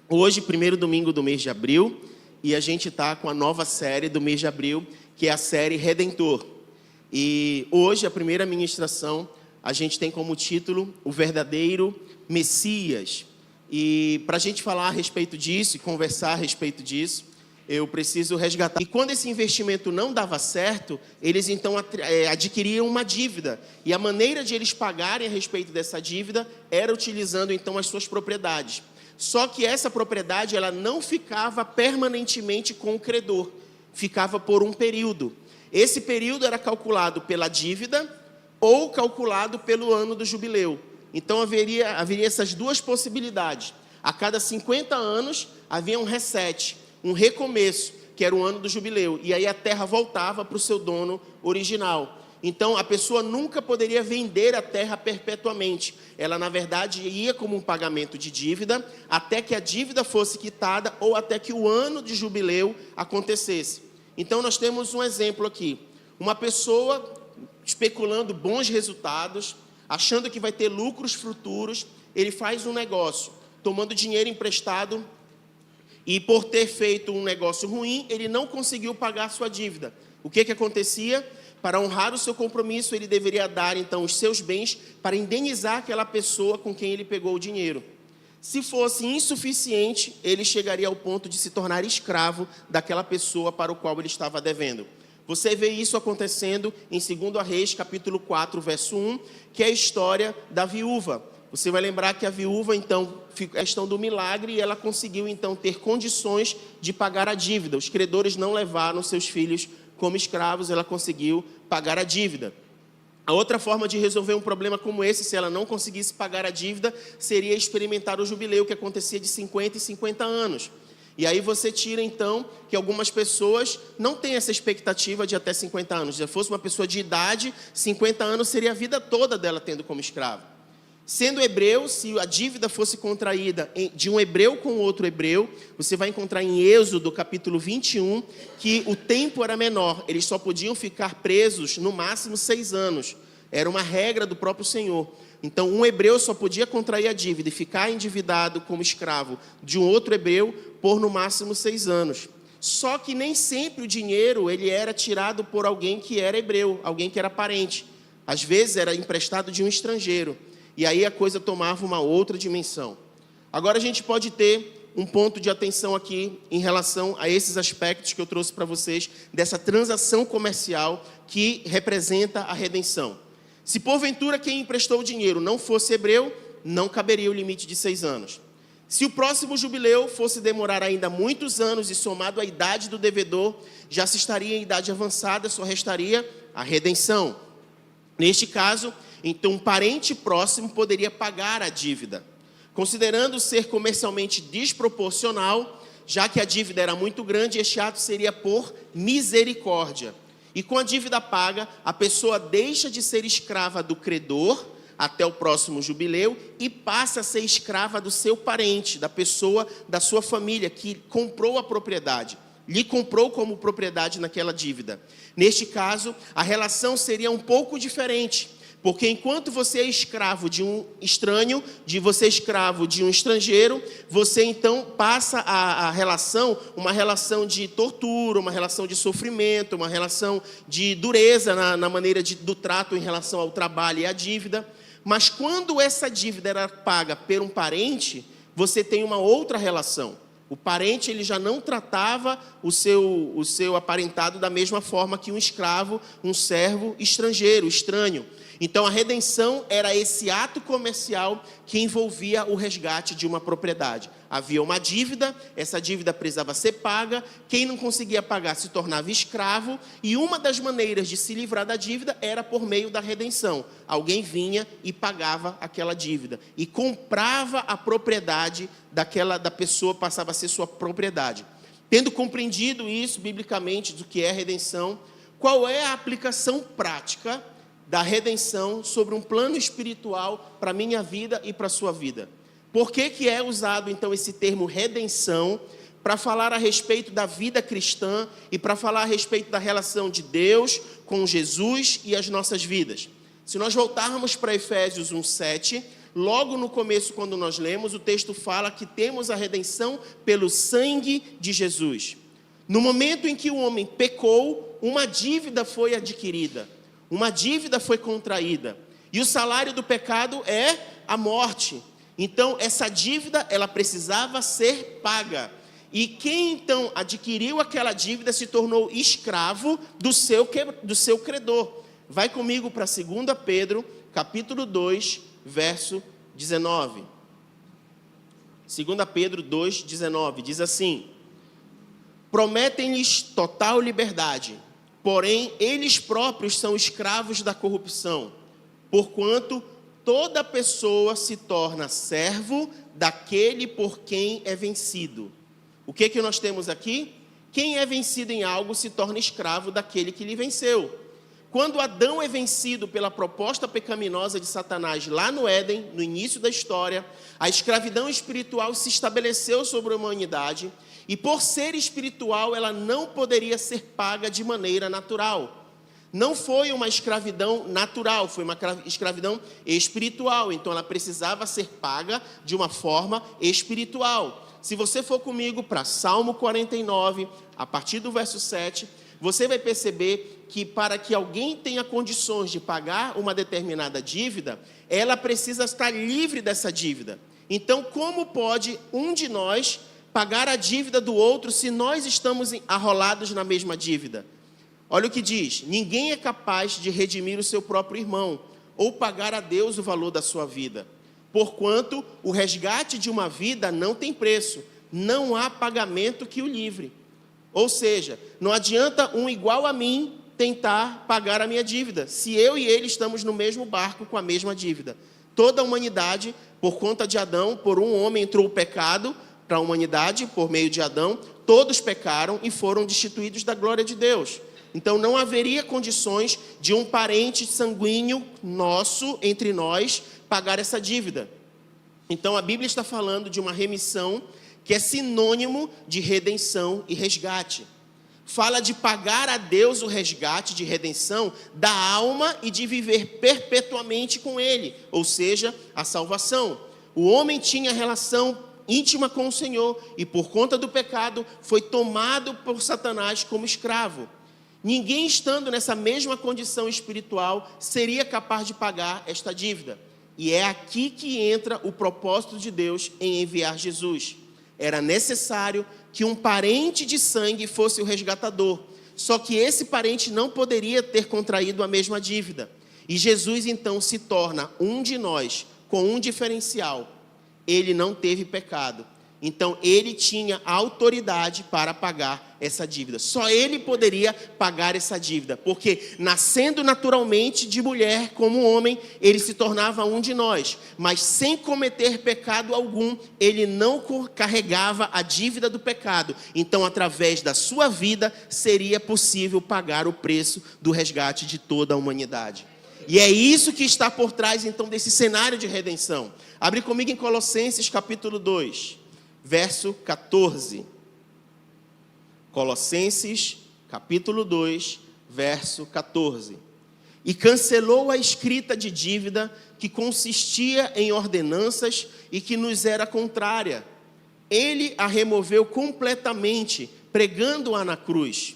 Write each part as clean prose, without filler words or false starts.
Hoje, primeiro domingo do mês de abril, e a gente está com a nova série do mês de abril, que é a série Redentor. E hoje, a primeira ministração, a gente tem como título O Verdadeiro Messias. E para a gente falar a respeito disso e conversar a respeito disso, eu preciso resgatar. E quando esse investimento não dava certo, eles então adquiriam uma dívida. E a maneira de eles pagarem a respeito dessa dívida era utilizando então as suas propriedades. Só que essa propriedade ela não ficava permanentemente com o credor, ficava por um período. Esse período era calculado pela dívida ou calculado pelo ano do jubileu. Então haveria essas duas possibilidades. A cada 50 anos havia um reset, um recomeço, que era o ano do jubileu. E aí a terra voltava para o seu dono original. Então, a pessoa nunca poderia vender a terra perpetuamente. Ela, na verdade, ia como um pagamento de dívida, até que a dívida fosse quitada ou até que o ano de jubileu acontecesse. Então, nós temos um exemplo aqui. Uma pessoa especulando bons resultados, achando que vai ter lucros futuros, ele faz um negócio, tomando dinheiro emprestado, e por ter feito um negócio ruim, ele não conseguiu pagar a sua dívida. O que acontecia? Para honrar o seu compromisso, ele deveria dar, então, os seus bens para indenizar aquela pessoa com quem ele pegou o dinheiro. Se fosse insuficiente, ele chegaria ao ponto de se tornar escravo daquela pessoa para o qual ele estava devendo. Você vê isso acontecendo em 2 Reis, capítulo 4, verso 1, que é a história da viúva. Você vai lembrar que a viúva, então, a questão do milagre, e ela conseguiu, então, ter condições de pagar a dívida. Os credores não levaram seus filhos como escravos, ela conseguiu pagar a dívida. A outra forma de resolver um problema como esse, se ela não conseguisse pagar a dívida, seria experimentar o jubileu, que acontecia de 50 em 50 anos. E aí você tira, então, que algumas pessoas não têm essa expectativa de até 50 anos. Se fosse uma pessoa de idade, 50 anos seria a vida toda dela tendo como escravo. Sendo hebreu, se a dívida fosse contraída de um hebreu com outro hebreu, você vai encontrar em Êxodo, capítulo 21, que o tempo era menor. Eles só podiam ficar presos no máximo 6 anos. Era uma regra do próprio Senhor. Então, um hebreu só podia contrair a dívida e ficar endividado como escravo de um outro hebreu por no máximo 6 anos. Só que nem sempre o dinheiro ele era tirado por alguém que era hebreu, alguém que era parente. Às vezes era emprestado de um estrangeiro. E aí a coisa tomava uma outra dimensão. Agora a gente pode ter um ponto de atenção aqui em relação a esses aspectos que eu trouxe para vocês, dessa transação comercial que representa a redenção. Se porventura quem emprestou o dinheiro não fosse hebreu, não caberia o limite de 6 anos. Se o próximo jubileu fosse demorar ainda muitos anos e somado à idade do devedor, já se estaria em idade avançada, só restaria a redenção. Neste caso, então, um parente próximo poderia pagar a dívida. Considerando ser comercialmente desproporcional, já que a dívida era muito grande, este ato seria por misericórdia. E com a dívida paga, a pessoa deixa de ser escrava do credor até o próximo jubileu e passa a ser escrava do seu parente, da pessoa da sua família que comprou a propriedade. Lhe comprou como propriedade naquela dívida. Neste caso, a relação seria um pouco diferente. Porque enquanto você é escravo de um estranho, você é escravo de um estrangeiro, você então passa a relação, uma relação de tortura, uma relação de sofrimento, uma relação de dureza na maneira do trato em relação ao trabalho e à dívida. Mas quando essa dívida era paga por um parente, você tem uma outra relação. O parente ele já não tratava o seu aparentado da mesma forma que um escravo, um servo estrangeiro, estranho. Então a redenção era esse ato comercial que envolvia o resgate de uma propriedade. Havia uma dívida, essa dívida precisava ser paga, quem não conseguia pagar se tornava escravo, e uma das maneiras de se livrar da dívida era por meio da redenção. Alguém vinha e pagava aquela dívida, e comprava a propriedade da pessoa, passava a ser sua propriedade. Tendo compreendido isso biblicamente do que é redenção, qual é a aplicação prática da redenção sobre um plano espiritual para a minha vida e para a sua vida? Por que é usado, então, esse termo redenção para falar a respeito da vida cristã e para falar a respeito da relação de Deus com Jesus e as nossas vidas? Se nós voltarmos para Efésios 1:7, Logo no começo, quando nós lemos, o texto fala que temos a redenção pelo sangue de Jesus. No momento em que o homem pecou, uma dívida foi adquirida, uma dívida foi contraída. E o salário do pecado é a morte. Então, essa dívida, ela precisava ser paga. E quem então adquiriu aquela dívida se tornou escravo do seu credor. Vai comigo para 2 Pedro, capítulo 2, verso 19. 2 Pedro 2, 19, diz assim: prometem-lhes total liberdade, porém eles próprios são escravos da corrupção, porquanto toda pessoa se torna servo daquele por quem é vencido. O que nós temos aqui? Quem é vencido em algo se torna escravo daquele que lhe venceu. Quando Adão é vencido pela proposta pecaminosa de Satanás lá no Éden, no início da história, a escravidão espiritual se estabeleceu sobre a humanidade e, por ser espiritual, ela não poderia ser paga de maneira natural. Não foi uma escravidão natural, foi uma escravidão espiritual. Então, ela precisava ser paga de uma forma espiritual. Se você for comigo para Salmo 49, a partir do verso 7, você vai perceber que para que alguém tenha condições de pagar uma determinada dívida, ela precisa estar livre dessa dívida. Então, como pode um de nós pagar a dívida do outro se nós estamos arrolados na mesma dívida? Olha o que diz: ninguém é capaz de redimir o seu próprio irmão, ou pagar a Deus o valor da sua vida. Porquanto o resgate de uma vida não tem preço, não há pagamento que o livre. Ou seja, não adianta um igual a mim tentar pagar a minha dívida, se eu e ele estamos no mesmo barco com a mesma dívida. Toda a humanidade, por conta de Adão, por um homem entrou o pecado para a humanidade, por meio de Adão, todos pecaram e foram destituídos da glória de Deus. Então não haveria condições de um parente sanguíneo nosso, entre nós, pagar essa dívida. Então a Bíblia está falando de uma remissão que é sinônimo de redenção e resgate. Fala de pagar a Deus o resgate de redenção da alma e de viver perpetuamente com Ele, ou seja, a salvação. O homem tinha relação íntima com o Senhor e por conta do pecado foi tomado por Satanás como escravo. Ninguém estando nessa mesma condição espiritual seria capaz de pagar esta dívida. E é aqui que entra o propósito de Deus em enviar Jesus. Era necessário que um parente de sangue fosse o resgatador. Só que esse parente não poderia ter contraído a mesma dívida. E Jesus então se torna um de nós, com um diferencial. Ele não teve pecado. Então ele tinha autoridade para pagar essa dívida. Só ele poderia pagar essa dívida. Porque nascendo naturalmente de mulher como homem, ele se tornava um de nós. Mas sem cometer pecado algum, ele não carregava a dívida do pecado. Então através da sua vida seria possível pagar o preço do resgate de toda a humanidade. E é isso que está por trás então desse cenário de redenção. Abre comigo em Colossenses capítulo 2. Verso 14. Colossenses, capítulo 2, verso 14. E cancelou a escrita de dívida que consistia em ordenanças e que nos era contrária. Ele a removeu completamente, pregando-a na cruz.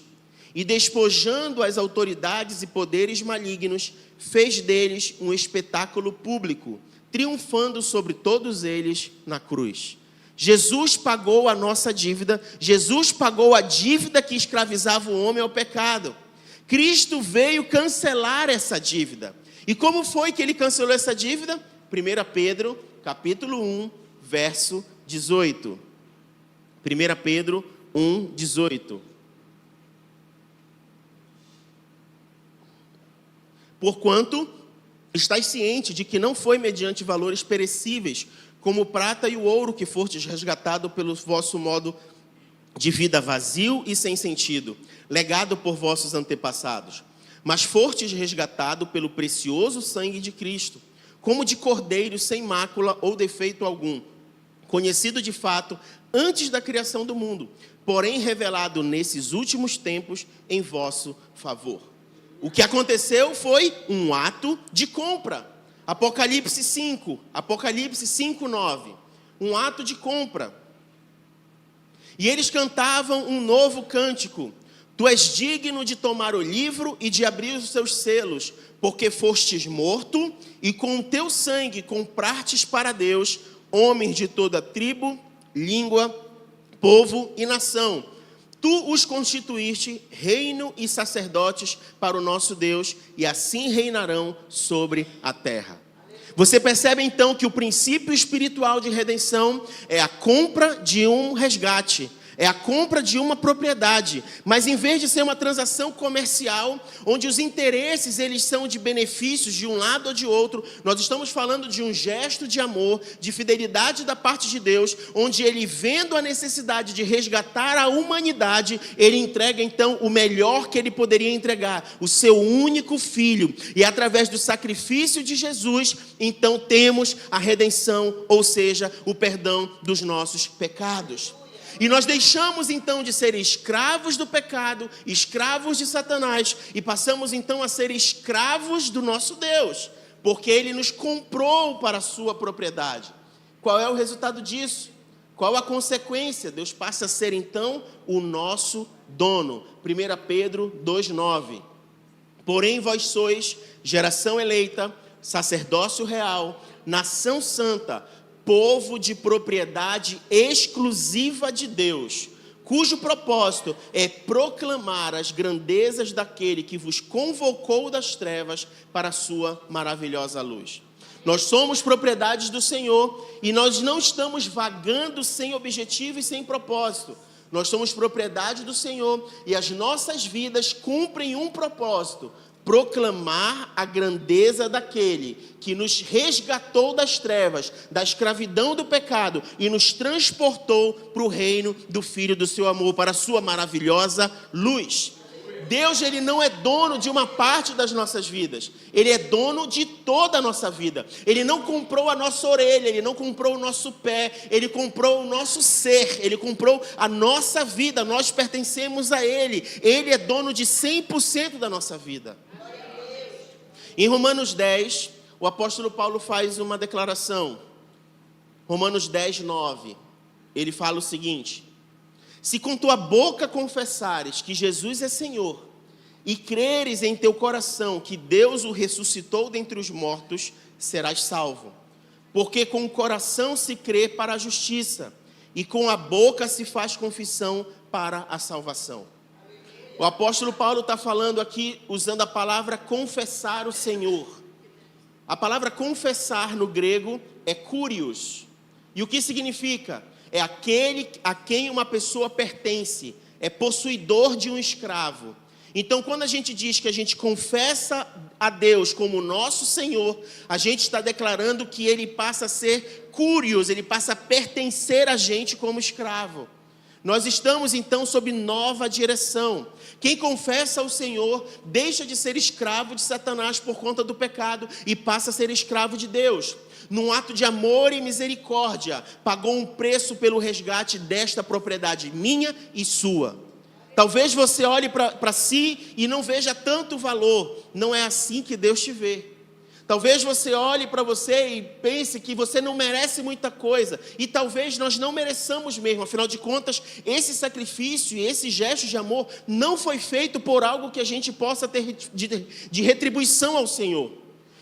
E despojando as autoridades e poderes malignos, fez deles um espetáculo público, triunfando sobre todos eles na cruz. Jesus pagou a nossa dívida, Jesus pagou a dívida que escravizava o homem ao pecado. Cristo veio cancelar essa dívida. E como foi que ele cancelou essa dívida? 1 Pedro, capítulo 1, verso 18. 1 Pedro 1, 18. Porquanto estais ciente de que não foi mediante valores perecíveis, como o prata e o ouro que fostes resgatado pelo vosso modo de vida vazio e sem sentido, legado por vossos antepassados, mas fostes resgatado pelo precioso sangue de Cristo, como de cordeiro sem mácula ou defeito algum, conhecido de fato antes da criação do mundo, porém revelado nesses últimos tempos em vosso favor. O que aconteceu foi um ato de compra. Apocalipse 5:9, um ato de compra. E eles cantavam um novo cântico: Tu és digno de tomar o livro e de abrir os seus selos, porque fostes morto e com o teu sangue comprastes para Deus homens de toda tribo, língua, povo e nação. Tu os constituíste reino e sacerdotes para o nosso Deus, e assim reinarão sobre a terra. Você percebe então que o princípio espiritual de redenção é a compra de um resgate, é a compra de uma propriedade, mas em vez de ser uma transação comercial, onde os interesses eles são de benefícios de um lado ou de outro, nós estamos falando de um gesto de amor, de fidelidade da parte de Deus, onde ele, vendo a necessidade de resgatar a humanidade, ele entrega então o melhor que ele poderia entregar, o seu único filho, e através do sacrifício de Jesus, então temos a redenção, ou seja, o perdão dos nossos pecados. E nós deixamos então de ser escravos do pecado, escravos de Satanás, e passamos então a ser escravos do nosso Deus, porque Ele nos comprou para a sua propriedade. Qual é o resultado disso? Qual a consequência? Deus passa a ser então o nosso dono. 1 Pedro 2,9. Porém vós sois geração eleita, sacerdócio real, nação santa, povo de propriedade exclusiva de Deus, cujo propósito é proclamar as grandezas daquele que vos convocou das trevas para a sua maravilhosa luz. Nós somos propriedades do Senhor e nós não estamos vagando sem objetivo e sem propósito. Nós somos propriedade do Senhor e as nossas vidas cumprem um propósito: proclamar a grandeza daquele que nos resgatou das trevas, da escravidão do pecado e nos transportou para o reino do Filho do seu amor, para a sua maravilhosa luz. Deus, Ele não é dono de uma parte das nossas vidas, Ele é dono de toda a nossa vida. Ele não comprou a nossa orelha, Ele não comprou o nosso pé, Ele comprou o nosso ser, Ele comprou a nossa vida, nós pertencemos a Ele. Ele é dono de 100% da nossa vida. Em Romanos 10, o apóstolo Paulo faz uma declaração. Romanos 10, 9. Ele fala o seguinte: se com tua boca confessares que Jesus é Senhor, e creres em teu coração que Deus o ressuscitou dentre os mortos, serás salvo. Porque com o coração se crê para a justiça, e com a boca se faz confissão para a salvação. O apóstolo Paulo está falando aqui, usando a palavra confessar o Senhor. A palavra confessar no grego é kurios. E o que significa? É aquele a quem uma pessoa pertence, é possuidor de um escravo. Então, quando a gente diz que a gente confessa a Deus como nosso Senhor, a gente está declarando que Ele passa a ser kurios, Ele passa a pertencer a gente como escravo. Nós estamos então sob nova direção. Quem confessa ao Senhor deixa de ser escravo de Satanás por conta do pecado e passa a ser escravo de Deus. Num ato de amor e misericórdia, pagou um preço pelo resgate desta propriedade minha e sua. Talvez você olhe para si e não veja tanto valor. Não é assim que Deus te vê. Talvez você olhe para você e pense que você não merece muita coisa. E talvez nós não mereçamos mesmo. Afinal de contas, esse sacrifício e esse gesto de amor não foi feito por algo que a gente possa ter de retribuição ao Senhor.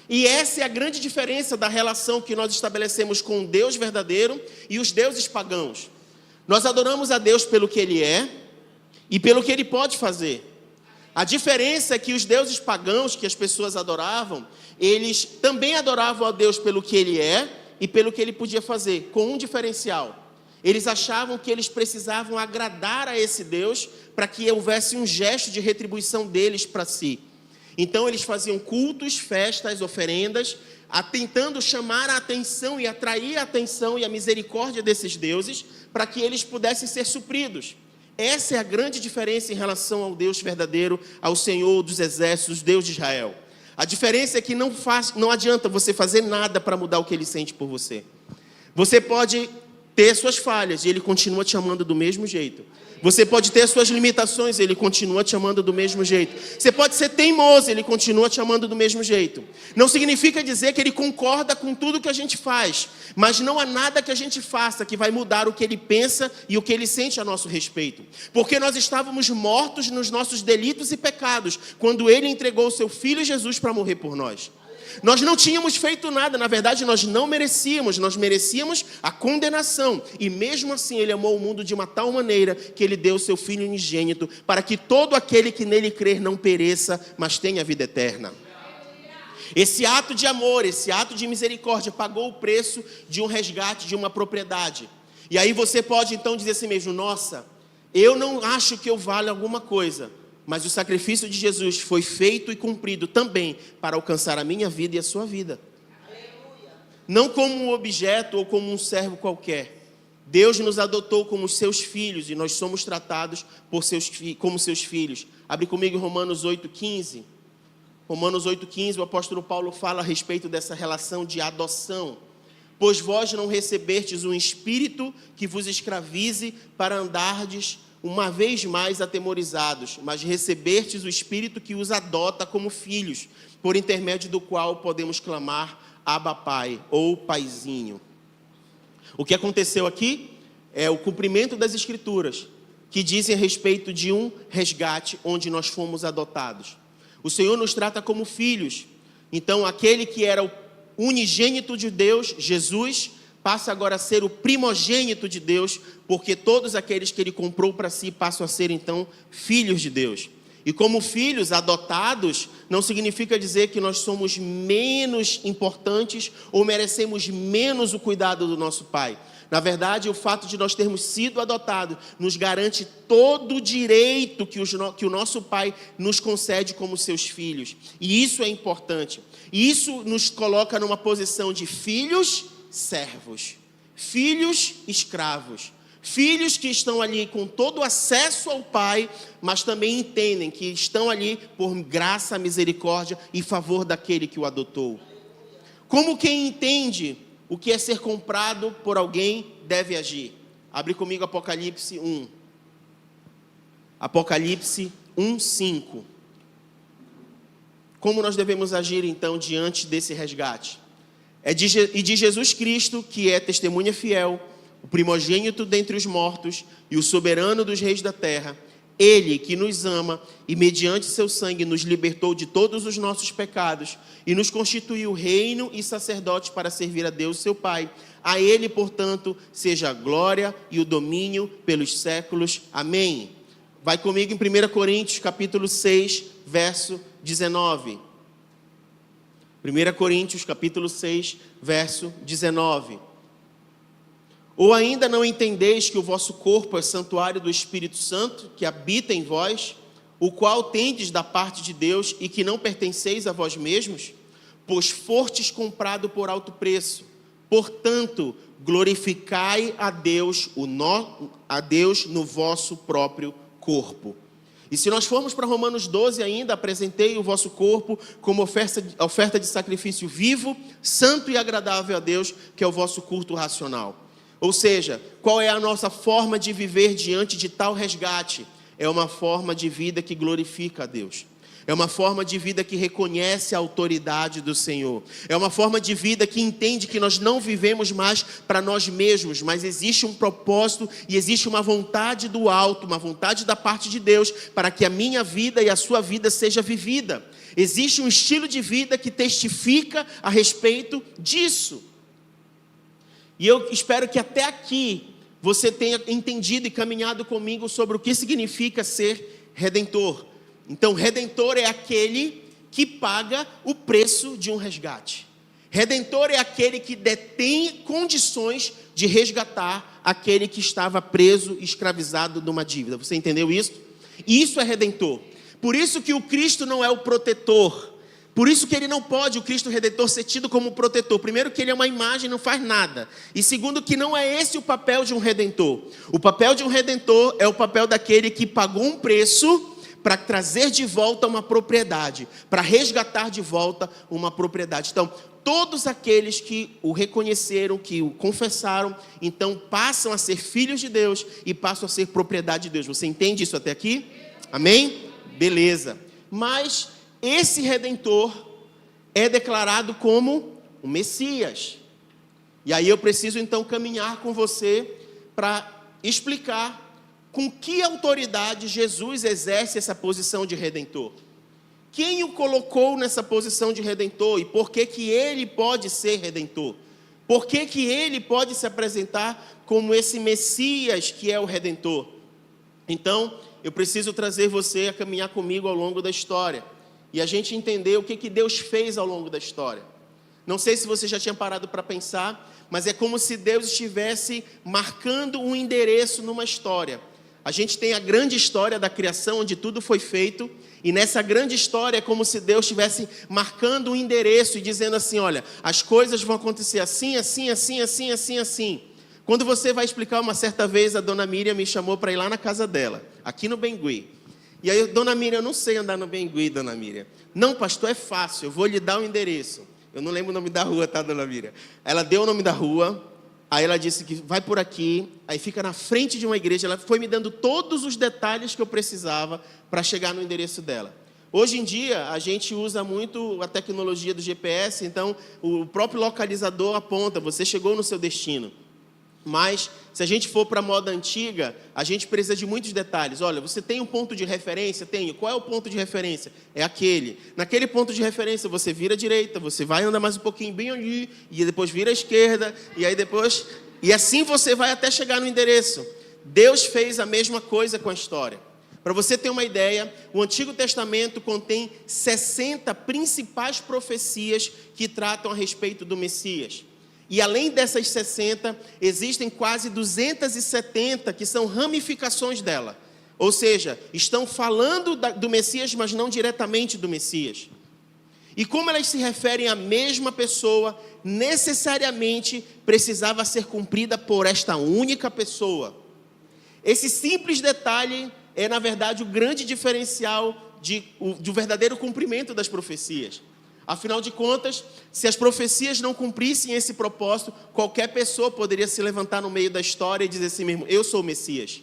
E essa é a grande diferença da relação que nós estabelecemos com o Deus verdadeiro e os deuses pagãos. Nós adoramos a Deus pelo que Ele é e pelo que Ele pode fazer. A diferença é que os deuses pagãos que as pessoas adoravam, eles também adoravam a Deus pelo que Ele é e pelo que Ele podia fazer, com um diferencial. Eles achavam que eles precisavam agradar a esse Deus para que houvesse um gesto de retribuição deles para si. Então eles faziam cultos, festas, oferendas, tentando chamar a atenção e atrair a atenção e a misericórdia desses deuses para que eles pudessem ser supridos. Essa é a grande diferença em relação ao Deus verdadeiro, ao Senhor dos exércitos, Deus de Israel. A diferença é que não adianta você fazer nada para mudar o que Ele sente por você. Você pode ter suas falhas e Ele continua te amando do mesmo jeito. Você pode ter suas limitações, Ele continua te amando do mesmo jeito. Você pode ser teimoso, Ele continua te amando do mesmo jeito. Não significa dizer que Ele concorda com tudo que a gente faz, mas não há nada que a gente faça que vai mudar o que Ele pensa e o que Ele sente a nosso respeito. Porque nós estávamos mortos nos nossos delitos e pecados, quando Ele entregou o Seu Filho Jesus para morrer por nós. Nós não tínhamos feito nada, na verdade nós não merecíamos, nós merecíamos a condenação. E mesmo assim Ele amou o mundo de uma tal maneira que Ele deu o Seu Filho unigênito para que todo aquele que nele crer não pereça, mas tenha vida eterna. Esse ato de amor, esse ato de misericórdia pagou o preço de um resgate de uma propriedade. E aí você pode então dizer assim mesmo: nossa, eu não acho que eu valho alguma coisa, mas o sacrifício de Jesus foi feito e cumprido também para alcançar a minha vida e a sua vida. Aleluia. Não como um objeto ou como um servo qualquer. Deus nos adotou como seus filhos e nós somos tratados como seus filhos. Abre comigo Romanos 8,15. Romanos 8,15, o apóstolo Paulo fala a respeito dessa relação de adoção. Pois vós não recebestes um espírito que vos escravize para andardes uma vez mais atemorizados, mas recebestes o Espírito que os adota como filhos, por intermédio do qual podemos clamar Abba Pai, ou Paizinho. O que aconteceu aqui é o cumprimento das Escrituras, que dizem a respeito de um resgate onde nós fomos adotados. O Senhor nos trata como filhos. Então, aquele que era o unigênito de Deus, Jesus, passa agora a ser o primogênito de Deus, porque todos aqueles que Ele comprou para si passam a ser, então, filhos de Deus. E como filhos adotados, não significa dizer que nós somos menos importantes ou merecemos menos o cuidado do nosso Pai. Na verdade, o fato de nós termos sido adotados nos garante todo o direito que o nosso Pai nos concede como seus filhos. E isso é importante. E isso nos coloca numa posição de filhos servos, filhos escravos, filhos que estão ali com todo o acesso ao Pai, mas também entendem que estão ali por graça, misericórdia e favor daquele que o adotou. Como quem entende o que é ser comprado por alguém deve agir? Abre comigo Apocalipse 1. Apocalipse 1:5. Como nós devemos agir então diante desse resgate? E de Jesus Cristo, que é testemunha fiel, o primogênito dentre os mortos e o soberano dos reis da terra, Ele que nos ama e mediante seu sangue nos libertou de todos os nossos pecados e nos constituiu reino e sacerdote para servir a Deus seu Pai. A Ele, portanto, seja a glória e o domínio pelos séculos. Amém. Vai comigo em 1 Coríntios capítulo 6, verso 19. 1 Coríntios capítulo 6, verso 19. Ou ainda não entendeis que o vosso corpo é santuário do Espírito Santo, que habita em vós, o qual tendes da parte de Deus e que não pertenceis a vós mesmos? Pois fostes comprado por alto preço. Portanto, glorificai a Deus no vosso próprio corpo. E se nós formos para Romanos 12 ainda, apresentei o vosso corpo como oferta de sacrifício vivo, santo e agradável a Deus, que é o vosso culto racional. Ou seja, qual é a nossa forma de viver diante de tal resgate? É uma forma de vida que glorifica a Deus. É uma forma de vida que reconhece a autoridade do Senhor. É uma forma de vida que entende que nós não vivemos mais para nós mesmos, mas existe um propósito e existe uma vontade do alto, uma vontade da parte de Deus para que a minha vida e a sua vida seja vivida. Existe um estilo de vida que testifica a respeito disso. E eu espero que até aqui você tenha entendido e caminhado comigo sobre o que significa ser redentor. Então, redentor é aquele que paga o preço de um resgate. Redentor é aquele que detém condições de resgatar aquele que estava preso, escravizado numa dívida. Você entendeu isso? Isso é redentor. Por isso que o Cristo não é o protetor. Por isso que ele não pode, o Cristo Redentor, ser tido como protetor. Primeiro que ele é uma imagem, não faz nada. E segundo que não é esse o papel de um redentor. O papel de um redentor é o papel daquele que pagou um preço para trazer de volta uma propriedade, para resgatar de volta uma propriedade. Então, todos aqueles que o reconheceram, que o confessaram, então passam a ser filhos de Deus e passam a ser propriedade de Deus. Você entende isso até aqui? Amém? Beleza. Mas esse Redentor é declarado como o Messias. E aí eu preciso então caminhar com você para explicar com que autoridade Jesus exerce essa posição de Redentor. Quem o colocou nessa posição de Redentor e por que que ele pode ser Redentor? Por que que ele pode se apresentar como esse Messias que é o Redentor? Então, eu preciso trazer você a caminhar comigo ao longo da história e a gente entender o que que Deus fez ao longo da história. Não sei se você já tinha parado para pensar, mas é como se Deus estivesse marcando um endereço numa história. A gente tem a grande história da criação, onde tudo foi feito, e nessa grande história é como se Deus estivesse marcando um endereço e dizendo assim, olha, as coisas vão acontecer assim, assim, assim, assim, assim, assim. Quando você vai explicar, uma certa vez a dona Miriam me chamou para ir lá na casa dela, aqui no Bengui. E aí, dona Miriam, eu não sei andar no Bengui, dona Miriam. Não, pastor, é fácil, eu vou lhe dar o endereço. Eu não lembro o nome da rua, tá, dona Miriam? Ela deu o nome da rua, aí ela disse que vai por aqui, aí fica na frente de uma igreja. Ela foi me dando todos os detalhes que eu precisava para chegar no endereço dela. Hoje em dia, a gente usa muito a tecnologia do GPS, então o próprio localizador aponta, você chegou no seu destino. Mas, se a gente for para a moda antiga, a gente precisa de muitos detalhes. Olha, você tem um ponto de referência? Tenho. Qual é o ponto de referência? É aquele. Naquele ponto de referência, você vira à direita, você vai andar mais um pouquinho bem ali, e depois vira à esquerda, e aí depois... E assim você vai até chegar no endereço. Deus fez a mesma coisa com a história. Para você ter uma ideia, o Antigo Testamento contém 60 principais profecias que tratam a respeito do Messias. E além dessas 60, existem quase 270 que são ramificações dela. Ou seja, estão falando do Messias, mas não diretamente do Messias. E como elas se referem à mesma pessoa, necessariamente precisava ser cumprida por esta única pessoa. Esse simples detalhe é, na verdade, o grande diferencial do verdadeiro cumprimento das profecias. Afinal de contas, se as profecias não cumprissem esse propósito, qualquer pessoa poderia se levantar no meio da história e dizer assim mesmo, eu sou o Messias.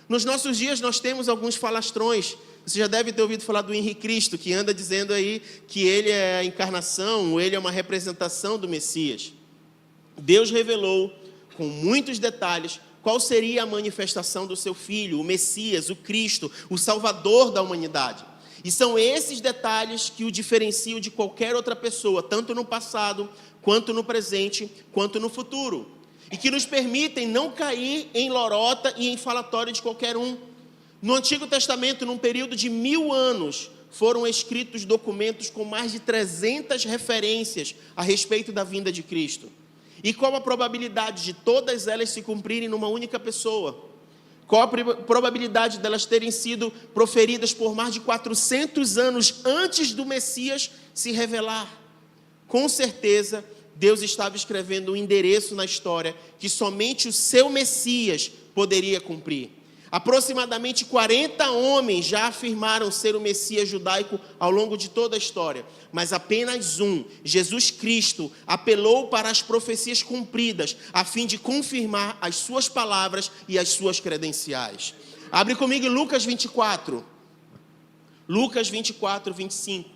Nos nossos dias nós temos alguns falastrões. Você já deve ter ouvido falar do Henrique Cristo, que anda dizendo aí que ele é a encarnação, ele é uma representação do Messias. Deus revelou com muitos detalhes qual seria a manifestação do seu Filho, o Messias, o Cristo, o Salvador da humanidade. E são esses detalhes que o diferenciam de qualquer outra pessoa, tanto no passado, quanto no presente, quanto no futuro. E que nos permitem não cair em lorota e em falatório de qualquer um. No Antigo Testamento, num período de 1000 anos, foram escritos documentos com mais de 300 referências a respeito da vinda de Cristo. E qual a probabilidade de todas elas se cumprirem numa única pessoa? Qual a probabilidade delas terem sido proferidas por mais de 400 anos antes do Messias se revelar? Com certeza, Deus estava escrevendo um endereço na história que somente o seu Messias poderia cumprir. Aproximadamente 40 homens já afirmaram ser o Messias judaico ao longo de toda a história, mas apenas um, Jesus Cristo, apelou para as profecias cumpridas, a fim de confirmar as suas palavras e as suas credenciais. Abre comigo em Lucas 24. Lucas 24, 25.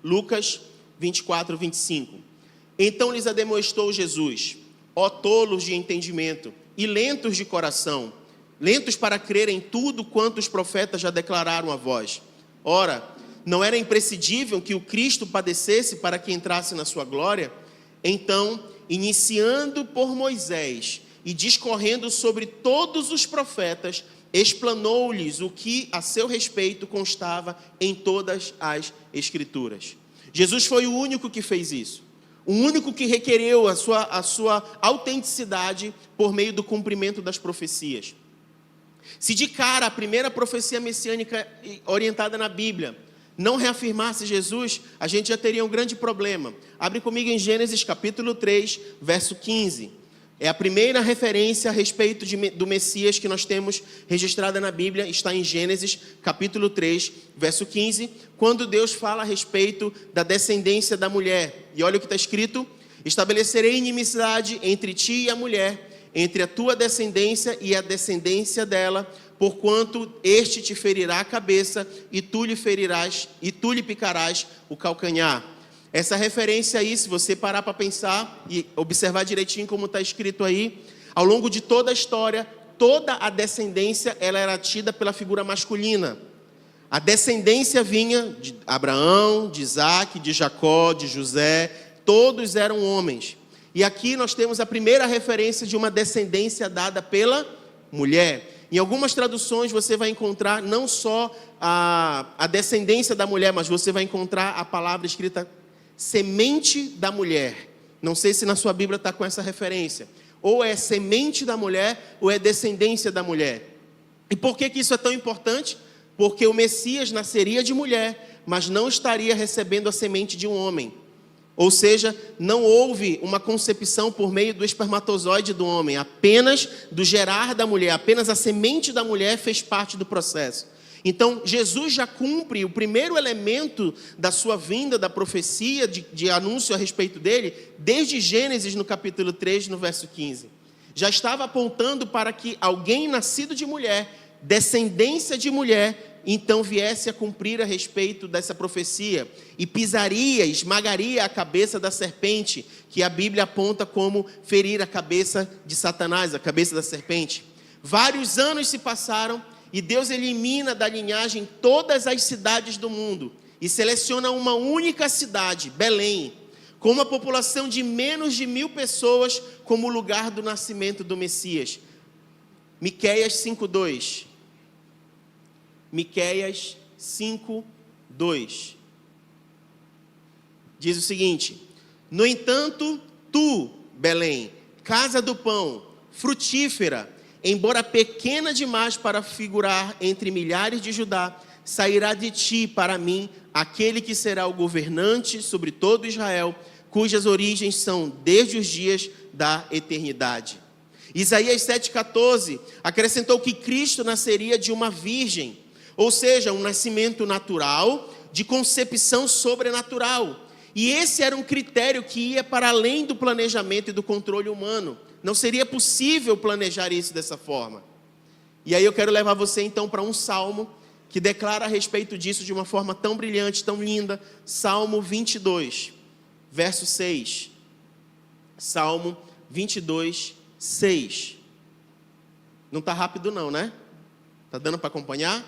Lucas 24, 25. Então lhes ademoestou Jesus, ó tolos de entendimento, e lentos de coração, lentos para crer em tudo quanto os profetas já declararam a vós. Ora, não era imprescindível que o Cristo padecesse para que entrasse na sua glória? Então, iniciando por Moisés e discorrendo sobre todos os profetas, explanou-lhes o que a seu respeito constava em todas as Escrituras. Jesus foi o único que fez isso. O único que requereu a sua autenticidade por meio do cumprimento das profecias. Se de cara a primeira profecia messiânica orientada na Bíblia não reafirmasse Jesus, a gente já teria um grande problema. Abre comigo em Gênesis capítulo 3, verso 15. É a primeira referência a respeito do Messias que nós temos registrada na Bíblia, está em Gênesis, capítulo 3, verso 15, quando Deus fala a respeito da descendência da mulher. E olha o que está escrito: estabelecerei inimizade entre ti e a mulher, entre a tua descendência e a descendência dela, porquanto este te ferirá a cabeça e tu lhe picarás o calcanhar. Essa referência aí, se você parar para pensar e observar direitinho como está escrito aí, ao longo de toda a história, toda a descendência ela era tida pela figura masculina. A descendência vinha de Abraão, de Isaac, de Jacó, de José, todos eram homens. E aqui nós temos a primeira referência de uma descendência dada pela mulher. Em algumas traduções você vai encontrar não só a descendência da mulher, mas você vai encontrar a palavra escrita semente da mulher. Não sei se na sua Bíblia está com essa referência. Ou é semente da mulher, ou é descendência da mulher. E por que isso é tão importante? Porque o Messias nasceria de mulher, mas não estaria recebendo a semente de um homem. Ou seja, não houve uma concepção por meio do espermatozoide do homem, apenas do gerar da mulher, apenas a semente da mulher fez parte do processo. Então, Jesus já cumpre o primeiro elemento da sua vinda, da profecia, de anúncio a respeito dele, desde Gênesis, no capítulo 3, no verso 15. Já estava apontando para que alguém nascido de mulher, descendência de mulher, então viesse a cumprir a respeito dessa profecia e pisaria, esmagaria a cabeça da serpente, que a Bíblia aponta como ferir a cabeça de Satanás, a cabeça da serpente. Vários anos se passaram e Deus elimina da linhagem todas as cidades do mundo e seleciona uma única cidade, Belém, com uma população de menos de 1.000 pessoas como lugar do nascimento do Messias. Miqueias 5:2. Miqueias 5:2. Diz o seguinte: no entanto, tu, Belém, casa do pão, frutífera, embora pequena demais para figurar entre milhares de Judá, sairá de ti para mim aquele que será o governante sobre todo Israel, cujas origens são desde os dias da eternidade. Isaías 7,14 acrescentou que Cristo nasceria de uma virgem, ou seja, um nascimento natural, de concepção sobrenatural. E esse era um critério que ia para além do planejamento e do controle humano. Não seria possível planejar isso dessa forma. E aí eu quero levar você então para um salmo que declara a respeito disso de uma forma tão brilhante, tão linda. Salmo 22, verso 6. Salmo 22, 6. Não está rápido não, né? Está dando para acompanhar?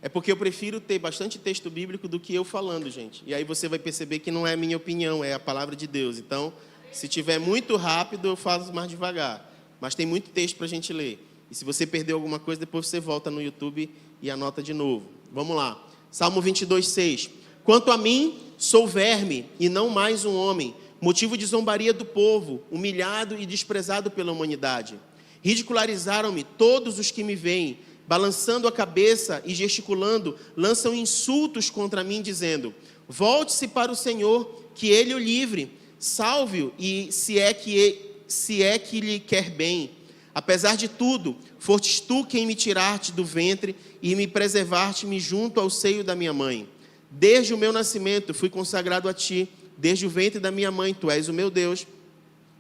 É porque eu prefiro ter bastante texto bíblico do que eu falando, gente. E aí você vai perceber que não é a minha opinião, é a palavra de Deus. Então, se tiver muito rápido, eu falo mais devagar. Mas tem muito texto para a gente ler. E se você perdeu alguma coisa, depois você volta no YouTube e anota de novo. Vamos lá. Salmo 22, 6. Quanto a mim, sou verme e não mais um homem, motivo de zombaria do povo, humilhado e desprezado pela humanidade. Ridicularizaram-me todos os que me veem, balançando a cabeça e gesticulando, lançam insultos contra mim, dizendo: volte-se para o Senhor, que Ele o livre, salve-o, e se é que lhe quer bem. Apesar de tudo, fostes tu quem me tiraste do ventre e me preservaste-me junto ao seio da minha mãe. Desde o meu nascimento fui consagrado a ti, desde o ventre da minha mãe, tu és o meu Deus.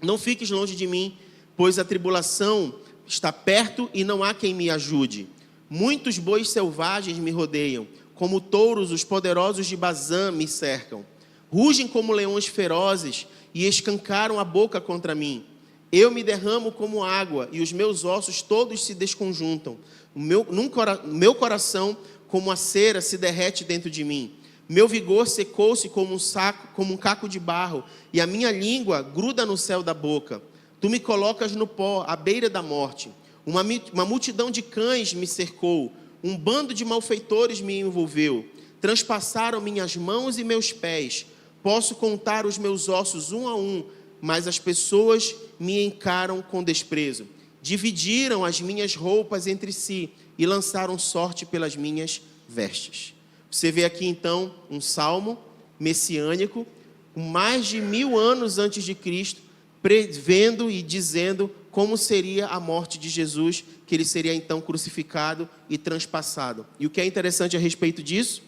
Não fiques longe de mim, pois a tribulação está perto e não há quem me ajude. Muitos bois selvagens me rodeiam, como touros os poderosos de Bazã me cercam. Rugem como leões ferozes e escancaram a boca contra mim. Eu me derramo como água e os meus ossos todos se desconjuntam. Meu coração, como a cera, se derrete dentro de mim. Meu vigor secou-se como um caco de barro e a minha língua gruda no céu da boca. Tu me colocas no pó, à beira da morte. Uma multidão de cães me cercou. Um bando de malfeitores me envolveu. Transpassaram minhas mãos e meus pés. Posso contar os meus ossos um a um, mas as pessoas me encaram com desprezo. Dividiram as minhas roupas entre si e lançaram sorte pelas minhas vestes. Você vê aqui então um salmo messiânico, com mais de 1000 anos antes de Cristo, prevendo e dizendo como seria a morte de Jesus, que ele seria então crucificado e transpassado. E o que é interessante a respeito disso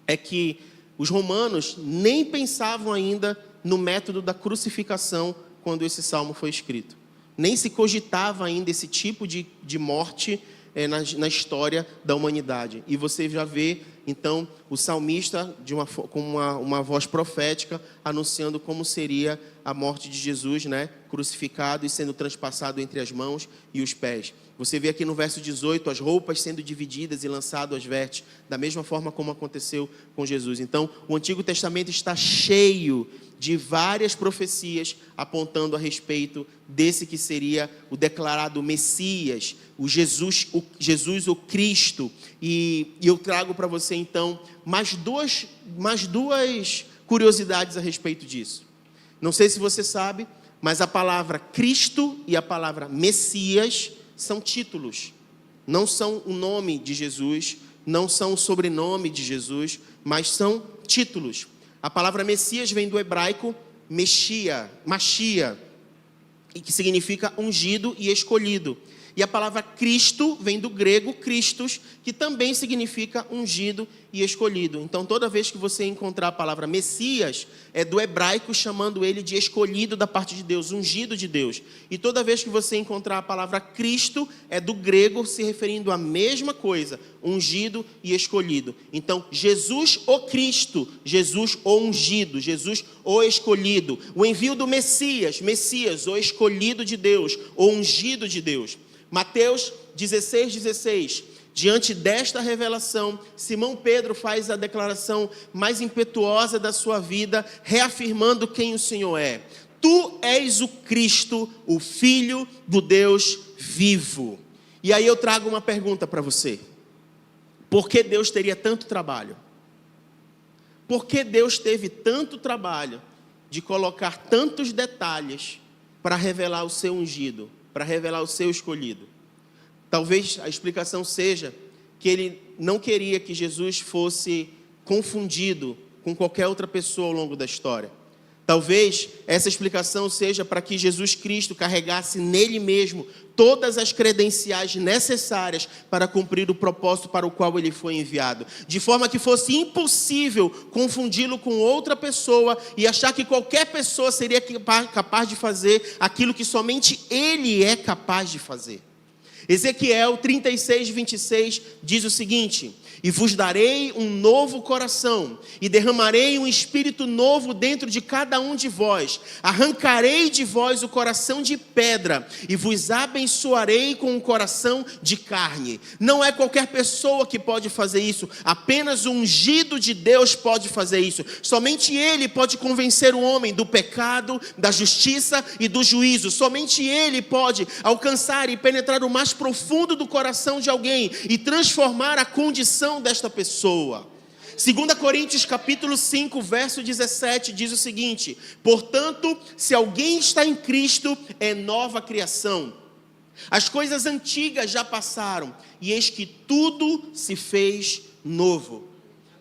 é que os romanos nem pensavam ainda no método da crucificação quando esse salmo foi escrito. Nem se cogitava ainda esse tipo de morte na história da humanidade. E você já vê, então, o salmista com uma voz profética anunciando como seria a morte de Jesus, né? Crucificado e sendo transpassado entre as mãos e os pés. Você vê aqui no verso 18, as roupas sendo divididas e lançado às vestes, da mesma forma como aconteceu com Jesus. Então, o Antigo Testamento está cheio de várias profecias apontando a respeito desse que seria o declarado Messias, o Jesus o Cristo. E eu trago para você então mais duas curiosidades a respeito disso. Não sei se você sabe, mas a palavra Cristo e a palavra Messias são títulos, não são o nome de Jesus, não são o sobrenome de Jesus, mas são títulos. A palavra Messias vem do hebraico Mashia, e que significa ungido e escolhido. E a palavra Cristo vem do grego Christos, que também significa ungido e escolhido. Então, toda vez que você encontrar a palavra Messias, é do hebraico chamando ele de escolhido da parte de Deus, ungido de Deus. E toda vez que você encontrar a palavra Cristo, é do grego se referindo à mesma coisa, ungido e escolhido. Então, Jesus o Cristo, Jesus o ungido, Jesus o escolhido. O envio do Messias, o escolhido de Deus, o ungido de Deus. Mateus 16:16. Diante desta revelação, Simão Pedro faz a declaração mais impetuosa da sua vida, reafirmando quem o Senhor é. Tu és o Cristo, o Filho do Deus vivo. E aí eu trago uma pergunta para você. Por que Deus teria tanto trabalho? Por que Deus teve tanto trabalho de colocar tantos detalhes para revelar o seu ungido, para revelar o seu escolhido? Talvez a explicação seja que ele não queria que Jesus fosse confundido com qualquer outra pessoa ao longo da história. Talvez essa explicação seja para que Jesus Cristo carregasse nele mesmo todas as credenciais necessárias para cumprir o propósito para o qual ele foi enviado. De forma que fosse impossível confundi-lo com outra pessoa e achar que qualquer pessoa seria capaz de fazer aquilo que somente ele é capaz de fazer. Ezequiel 36:26 diz o seguinte: e vos darei um novo coração, e derramarei um espírito novo dentro de cada um de vós. Arrancarei de vós o coração de pedra, e vos abençoarei com um coração de carne. Não é qualquer pessoa que pode fazer isso, apenas o ungido de Deus pode fazer isso. Somente Ele pode convencer o homem do pecado, da justiça e do juízo. Somente Ele pode alcançar e penetrar o mais profundo do coração de alguém e transformar a condição desta pessoa. 2 Coríntios capítulo 5, verso 17 diz o seguinte: portanto, se alguém está em Cristo, é nova criação. As coisas antigas já passaram, e eis que tudo se fez novo.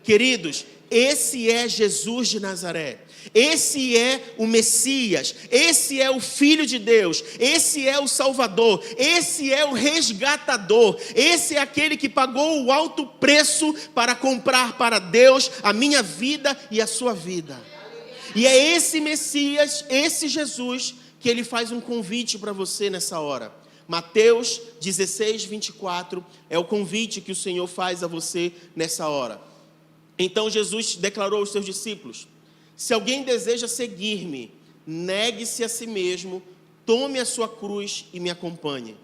Queridos, esse é Jesus de Nazaré. Esse é o Messias, esse é o Filho de Deus, esse é o Salvador, esse é o resgatador, esse é aquele que pagou o alto preço para comprar para Deus a minha vida e a sua vida. E é esse Messias, esse Jesus, que ele faz um convite para você nessa hora. Mateus 16:24 é o convite que o Senhor faz a você nessa hora. Então Jesus declarou aos seus discípulos: se alguém deseja seguir-me, negue-se a si mesmo, tome a sua cruz e me acompanhe.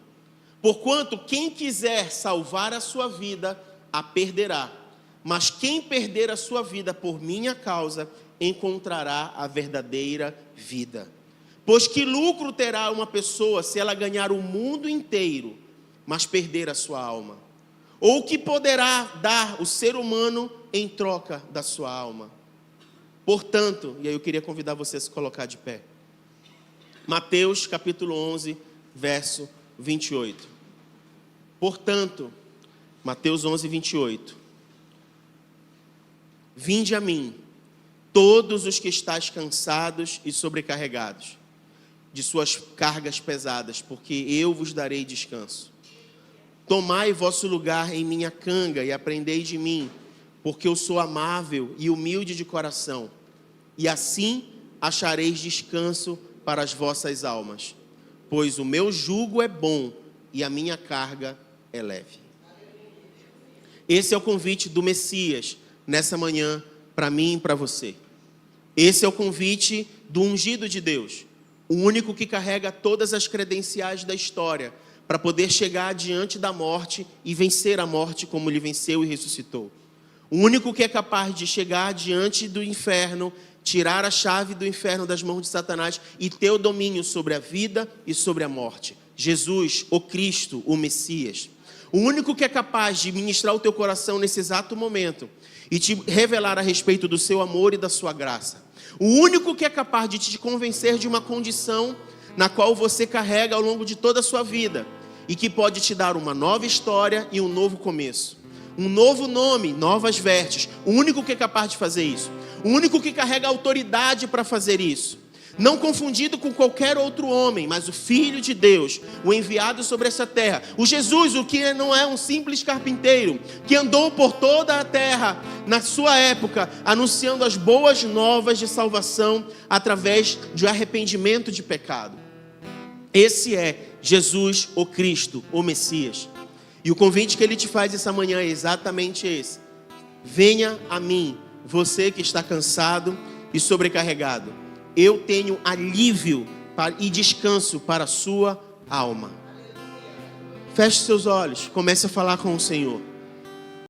Porquanto quem quiser salvar a sua vida, a perderá. Mas quem perder a sua vida por minha causa, encontrará a verdadeira vida. Pois que lucro terá uma pessoa se ela ganhar o mundo inteiro, mas perder a sua alma? Ou o que poderá dar o ser humano em troca da sua alma? Portanto, e aí eu queria convidar você a se colocar de pé. Mateus capítulo 11, verso 28. Portanto, Mateus 11, 28. Vinde a mim, todos os que estáis cansados e sobrecarregados, de suas cargas pesadas, porque eu vos darei descanso. Tomai vosso lugar em minha canga e aprendei de mim, porque eu sou amável e humilde de coração, e assim achareis descanso para as vossas almas, pois o meu jugo é bom e a minha carga é leve. Esse é o convite do Messias nessa manhã, para mim e para você. Esse é o convite do ungido de Deus, o único que carrega todas as credenciais da história para poder chegar diante da morte e vencer a morte como ele venceu e ressuscitou. O único que é capaz de chegar diante do inferno, tirar a chave do inferno das mãos de Satanás e ter o domínio sobre a vida e sobre a morte. Jesus, o Cristo, o Messias. O único que é capaz de ministrar o teu coração nesse exato momento e te revelar a respeito do seu amor e da sua graça. O único que é capaz de te convencer de uma condição na qual você carrega ao longo de toda a sua vida e que pode te dar uma nova história e um novo começo. Um novo nome, novas vestes. O único que é capaz de fazer isso. O único que carrega autoridade para fazer isso. Não confundido com qualquer outro homem, mas o Filho de Deus, o enviado sobre essa terra. O Jesus, o que não é um simples carpinteiro, que andou por toda a terra, na sua época, anunciando as boas novas de salvação, através de arrependimento de pecado. Esse é Jesus, o Cristo, o Messias. E o convite que ele te faz essa manhã é exatamente esse. Venha a mim, você que está cansado e sobrecarregado. Eu tenho alívio e descanso para a sua alma. Feche seus olhos, comece a falar com o Senhor.